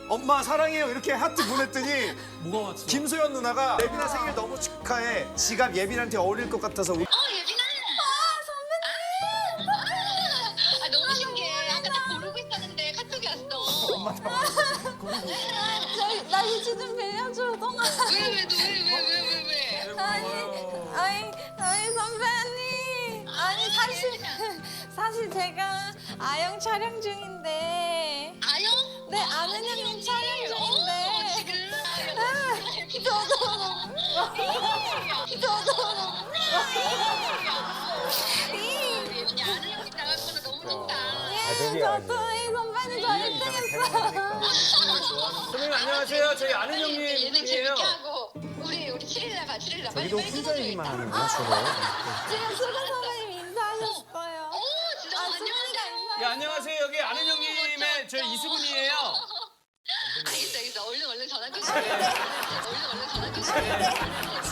엄마 사랑해요 이렇게 하트 보냈더니 뭐가 왔어? 김소연 누나가 예빈아 생일 너무 축하해. 지갑 예빈한테 어울릴 것 같아서. 예빈아. 선배님. 너무 신기해. 아까 나 고르고 있었는데 카톡이 왔어. 나 휴지 좀 빌려줘, 동아. 왜? 아니 선배님. 아니 사실 제가 아영 촬영 중인데. 아영? 네, 아는형님 촬영 중인데. 지금. 예빈이 아는형님 나갔구나. 너무 좋다. 저도 이 선배님 저 1등했어요. 선생님 안녕하세요. 저희 아는 예능 형님이에요. 재밌게 하고 우리 7일 나가. 빨리 혼자 얘기만 하는구나 주로. 지금 수근 선배님 인사하셨어요. 진짜 수근이가 예, 안녕하세요. 여기 아는 형님의 저 이수근이에요. 알겠어. 얼른 전화 주세요. 얼른 전화 주세요.